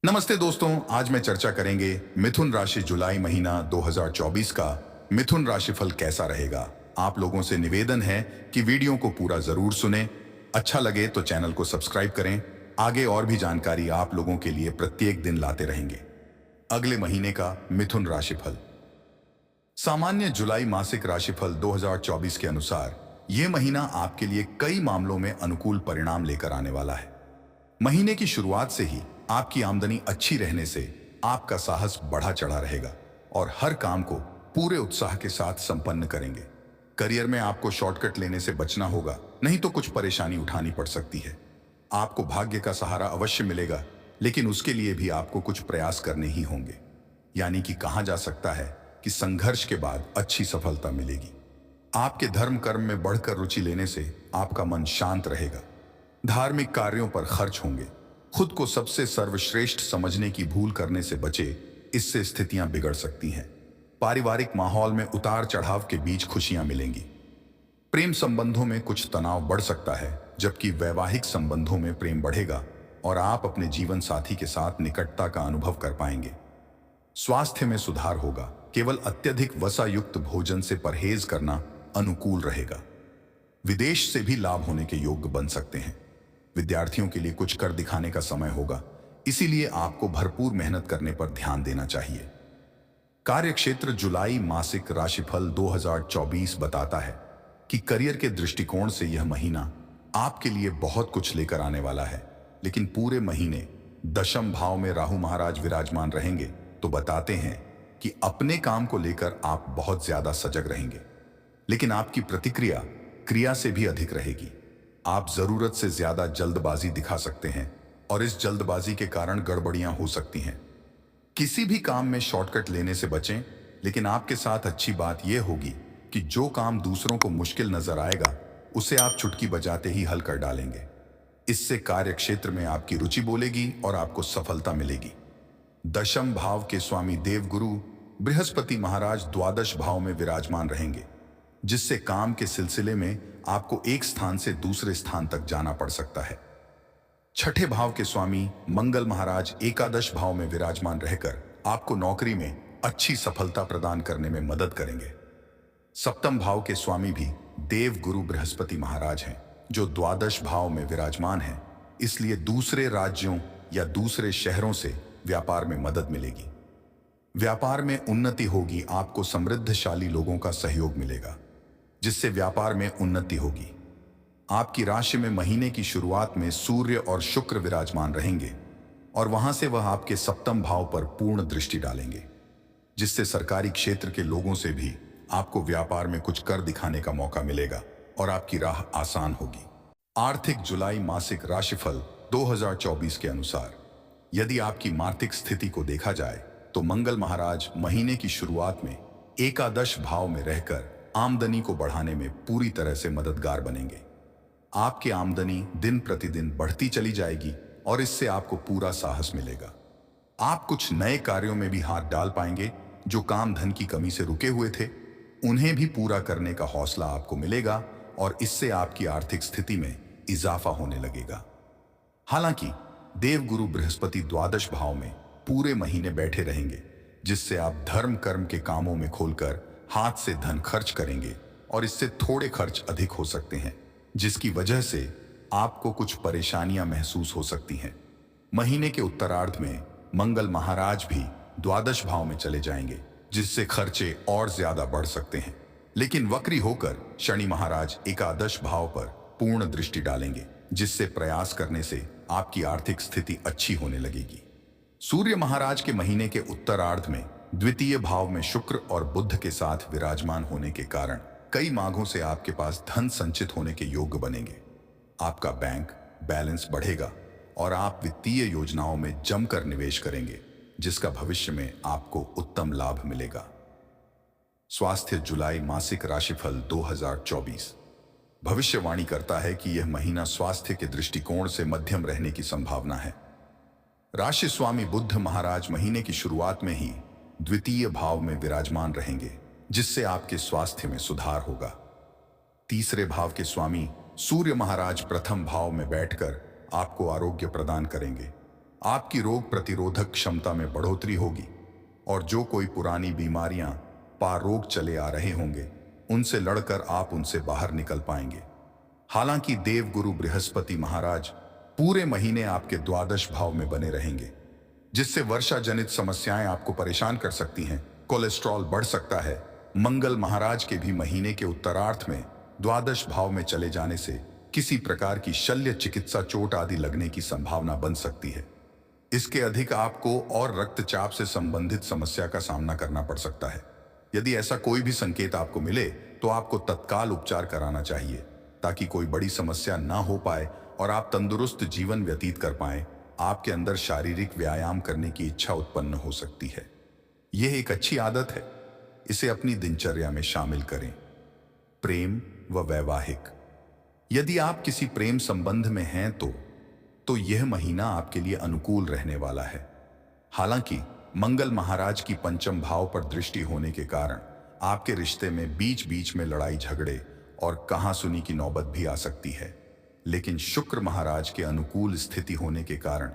नमस्ते दोस्तों, आज मैं चर्चा करेंगे मिथुन राशि जुलाई महीना 2024 का मिथुन राशिफल कैसा रहेगा। आप लोगों से निवेदन है कि वीडियो को पूरा जरूर सुने। अच्छा लगे तो चैनल को सब्सक्राइब करें। आगे और भी जानकारी आप लोगों के लिए प्रत्येक दिन लाते रहेंगे। अगले महीने का मिथुन राशिफल। सामान्य जुलाई मासिक राशिफल 2024 के अनुसार यह महीना आपके लिए कई मामलों में अनुकूल परिणाम लेकर आने वाला है। महीने की शुरुआत से ही आपकी आमदनी अच्छी रहने से आपका साहस बढ़ा चढ़ा रहेगा और हर काम को पूरे उत्साह के साथ संपन्न करेंगे। करियर में आपको शॉर्टकट लेने से बचना होगा, नहीं तो कुछ परेशानी उठानी पड़ सकती है। आपको भाग्य का सहारा अवश्य मिलेगा, लेकिन उसके लिए भी आपको कुछ प्रयास करने ही होंगे। यानी कि कहा जा सकता है कि संघर्ष के बाद अच्छी सफलता मिलेगी। आपके धर्म कर्म में बढ़कर रुचि लेने से आपका मन शांत रहेगा। धार्मिक कार्यों पर खर्च होंगे। खुद को सबसे सर्वश्रेष्ठ समझने की भूल करने से बचे, इससे स्थितियां बिगड़ सकती हैं। पारिवारिक माहौल में उतार चढ़ाव के बीच खुशियां मिलेंगी। प्रेम संबंधों में कुछ तनाव बढ़ सकता है, जबकि वैवाहिक संबंधों में प्रेम बढ़ेगा और आप अपने जीवन साथी के साथ निकटता का अनुभव कर पाएंगे। स्वास्थ्य में सुधार होगा। केवल अत्यधिक वसा युक्त भोजन से परहेज करना अनुकूल रहेगा। विदेश से भी लाभ होने के योग्य बन सकते हैं। विद्यार्थियों के लिए कुछ कर दिखाने का समय होगा, इसीलिए आपको भरपूर मेहनत करने पर ध्यान देना चाहिए। कार्यक्षेत्र जुलाई मासिक राशिफल 2024 बताता है कि करियर के दृष्टिकोण से यह महीना आपके लिए बहुत कुछ लेकर आने वाला है, लेकिन पूरे महीने दशम भाव में राहु महाराज विराजमान रहेंगे तो बताते हैं कि अपने काम को लेकर आप बहुत ज्यादा सजग रहेंगे, लेकिन आपकी प्रतिक्रिया क्रिया से भी अधिक रहेगी। आप जरूरत से ज्यादा जल्दबाजी दिखा सकते हैं और इस जल्दबाजी के कारण गड़बड़ियां हो सकती हैं। किसी भी काम में शॉर्टकट लेने से बचें, लेकिन आपके साथ अच्छी बात यह होगी कि जो काम दूसरों को मुश्किल नजर आएगा, उसे आप चुटकी बजाते ही हल कर डालेंगे। इससे कार्य क्षेत्र में आपकी रुचि बोलेगी और आपको सफलता मिलेगी। दशम भाव के स्वामी देवगुरु बृहस्पति महाराज द्वादश भाव में विराजमान रहेंगे, जिससे काम के सिलसिले में आपको एक स्थान से दूसरे स्थान तक जाना पड़ सकता है। छठे भाव के स्वामी मंगल महाराज एकादश भाव में विराजमान रहकर आपको नौकरी में अच्छी सफलता प्रदान करने में मदद करेंगे। सप्तम भाव के स्वामी भी देव गुरु बृहस्पति महाराज हैं, जो द्वादश भाव में विराजमान हैं, इसलिए दूसरे राज्यों या दूसरे शहरों से व्यापार में मदद मिलेगी। व्यापार में उन्नति होगी। आपको समृद्धशाली लोगों का सहयोग मिलेगा, जिससे व्यापार में उन्नति होगी। आपकी राशि में महीने की शुरुआत में सूर्य और शुक्र विराजमान रहेंगे और वहां से वह आपके सप्तम भाव पर पूर्ण दृष्टि डालेंगे, जिससे सरकारी क्षेत्र के लोगों से भी आपको व्यापार में कुछ कर दिखाने का मौका मिलेगा और आपकी राह आसान होगी। आर्थिक जुलाई मासिक राशिफल 2024 के अनुसार यदि आपकी आर्थिक स्थिति को देखा जाए तो मंगल महाराज महीने की शुरुआत में एकादश भाव में रहकर आमदनी को बढ़ाने में पूरी तरह से मददगार बनेंगे। आपकी आमदनी दिन प्रतिदिन बढ़ती चली जाएगी और इससे आपको पूरा साहस मिलेगा। आप कुछ नए कार्यों में भी हाथ डाल पाएंगे। जो काम धन की कमी से रुके हुए थे, उन्हें भी पूरा करने का हौसला आपको मिलेगा और इससे आपकी आर्थिक स्थिति में इजाफा होने लगेगा। हालांकि देवगुरु बृहस्पति द्वादश भाव में पूरे महीने बैठे रहेंगे, जिससे आप धर्म कर्म के कामों में खोलकर हाथ से धन खर्च करेंगे और इससे थोड़े खर्च अधिक हो सकते हैं, जिसकी वजह से आपको कुछ परेशानियां महसूस हो सकती हैं। महीने के उत्तरार्ध में मंगल महाराज भी द्वादश भाव में चले जाएंगे, जिससे खर्चे और ज्यादा बढ़ सकते हैं। लेकिन वक्री होकर शनि महाराज एकादश भाव पर पूर्ण दृष्टि डालेंगे, जिससे प्रयास करने से आपकी आर्थिक स्थिति अच्छी होने लगेगी। सूर्य महाराज के महीने के उत्तरार्ध में द्वितीय भाव में शुक्र और बुध के साथ विराजमान होने के कारण कई मांगों से आपके पास धन संचित होने के योग्य बनेंगे। आपका बैंक बैलेंस बढ़ेगा और आप वित्तीय योजनाओं में जमकर निवेश करेंगे, जिसका भविष्य में आपको उत्तम लाभ मिलेगा। स्वास्थ्य जुलाई मासिक राशिफल 2024 भविष्यवाणी करता है कि यह महीना स्वास्थ्य के दृष्टिकोण से मध्यम रहने की संभावना है। राशि स्वामी बुध महाराज महीने की शुरुआत में ही द्वितीय भाव में विराजमान रहेंगे, जिससे आपके स्वास्थ्य में सुधार होगा। तीसरे भाव के स्वामी सूर्य महाराज प्रथम भाव में बैठकर आपको आरोग्य प्रदान करेंगे, आपकी रोग प्रतिरोधक क्षमता में बढ़ोतरी होगी और जो कोई पुरानी बीमारियां पारोग चले आ रहे होंगे उनसे लड़कर आप उनसे बाहर निकल पाएंगे। हालांकि देवगुरु बृहस्पति महाराज पूरे महीने आपके द्वादश भाव में बने रहेंगे, जिससे वर्षा जनित समस्याएं आपको परेशान कर सकती हैं। कोलेस्ट्रॉल बढ़ सकता है। मंगल महाराज के भी महीने के उत्तरार्ध में द्वादश भाव में चले जाने से किसी प्रकार की शल्य चिकित्सा चोट आदि लगने की संभावना बन सकती है। इसके अधिक आपको और रक्तचाप से संबंधित समस्या का सामना करना पड़ सकता है। यदि ऐसा कोई भी संकेत आपको मिले तो आपको तत्काल उपचार कराना चाहिए ताकि कोई बड़ी समस्या ना हो पाए और आप तंदुरुस्त जीवन व्यतीत कर पाएं। आपके अंदर शारीरिक व्यायाम करने की इच्छा उत्पन्न हो सकती है। यह एक अच्छी आदत है, इसे अपनी दिनचर्या में शामिल करें। प्रेम व वैवाहिक। यदि आप किसी प्रेम संबंध में हैं तो यह महीना आपके लिए अनुकूल रहने वाला है। हालांकि मंगल महाराज की पंचम भाव पर दृष्टि होने के कारण आपके रिश्ते में बीच बीच में लड़ाई झगड़े और कहासुनी की नौबत भी आ सकती है, लेकिन शुक्र महाराज के अनुकूल स्थिति होने के कारण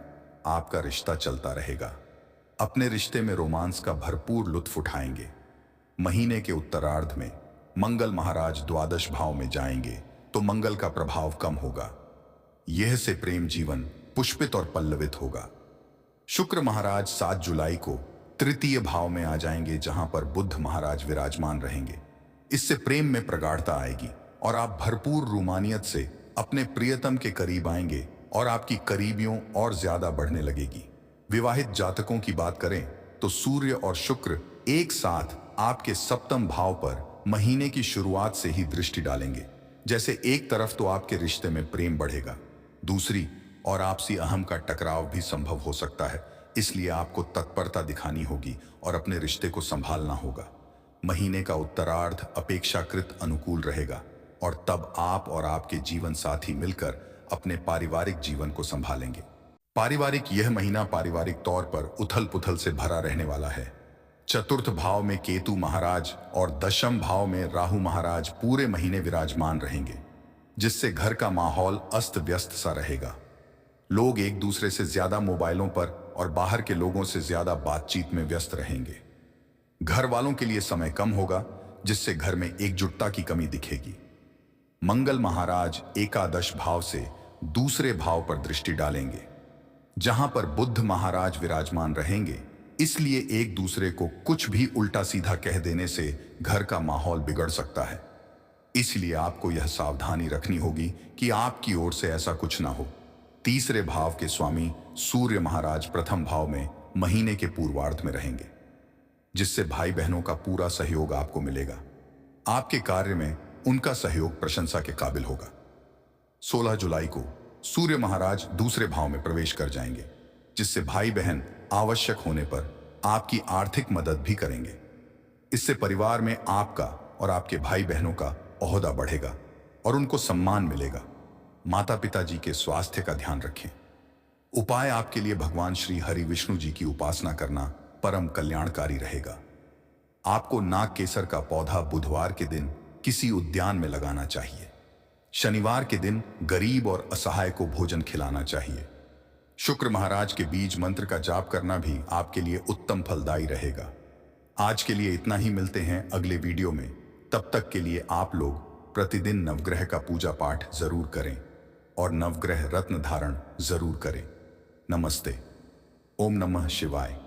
आपका रिश्ता चलता रहेगा। अपने रिश्ते में रोमांस का भरपूर लुत्फ उठाएंगे। महीने के उत्तरार्ध में मंगल महाराज द्वादश भाव में जाएंगे तो मंगल का प्रभाव कम होगा। यह से प्रेम जीवन पुष्पित और पल्लवित होगा। शुक्र महाराज 7 जुलाई को तृतीय भाव में आ जाएंगे, जहां पर बुध महाराज विराजमान रहेंगे। इससे प्रेम में प्रगाढ़ता आएगी और आप भरपूर रूमानियत से अपने प्रियतम के करीब आएंगे और आपकी करीबियों और ज्यादा बढ़ने लगेगी। विवाहित जातकों की बात करें तो सूर्य और शुक्र एक साथ आपके सप्तम भाव पर महीने की शुरुआत से ही दृष्टि डालेंगे। जैसे एक तरफ तो आपके रिश्ते में प्रेम बढ़ेगा, दूसरी और आपसी अहम का टकराव भी संभव हो सकता है। इसलिए आपको तत्परता दिखानी होगी और अपने रिश्ते को संभालना होगा। महीने का उत्तरार्ध अपेक्षाकृत अनुकूल रहेगा और तब आप और आपके जीवन साथी मिलकर अपने पारिवारिक जीवन को संभालेंगे। यह महीना पारिवारिक तौर पर उथल पुथल से भरा रहने वाला है। चतुर्थ भाव में केतु महाराज और दशम भाव में राहु महाराज पूरे महीने विराजमान रहेंगे, जिससे घर का माहौल अस्त व्यस्त सा रहेगा। लोग एक दूसरे से ज्यादा मोबाइलों पर और बाहर के लोगों से ज्यादा बातचीत में व्यस्त रहेंगे। घर वालों के लिए समय कम होगा, जिससे घर में एकजुटता की कमी दिखेगी। मंगल महाराज एकादश भाव से दूसरे भाव पर दृष्टि डालेंगे, जहां पर बुध महाराज विराजमान रहेंगे। इसलिए एक दूसरे को कुछ भी उल्टा सीधा कह देने से घर का माहौल बिगड़ सकता है। इसलिए आपको यह सावधानी रखनी होगी कि आपकी ओर से ऐसा कुछ ना हो। तीसरे भाव के स्वामी सूर्य महाराज प्रथम भाव में महीने के पूर्वार्ध में रहेंगे, जिससे भाई बहनों का पूरा सहयोग आपको मिलेगा। आपके कार्य में उनका सहयोग प्रशंसा के काबिल होगा। 16 जुलाई को सूर्य महाराज दूसरे भाव में प्रवेश कर जाएंगे, जिससे भाई बहन आवश्यक होने पर आपकी आर्थिक मदद भी करेंगे। इससे परिवार में आपका और आपके भाई बहनों का ओहदा बढ़ेगा और उनको सम्मान मिलेगा। माता पिता जी के स्वास्थ्य का ध्यान रखें। उपाय आपके लिए भगवान श्री हरि विष्णु जी की उपासना करना परम कल्याणकारी रहेगा। आपको नाग केसर का पौधा बुधवार के दिन किसी उद्यान में लगाना चाहिए। शनिवार के दिन गरीब और असहाय को भोजन खिलाना चाहिए। शुक्र महाराज के बीज मंत्र का जाप करना भी आपके लिए उत्तम फलदायी रहेगा। आज के लिए इतना ही। मिलते हैं अगले वीडियो में। तब तक के लिए आप लोग प्रतिदिन नवग्रह का पूजा पाठ जरूर करें और नवग्रह रत्न धारण जरूर करें। नमस्ते। ओम नमः शिवाय।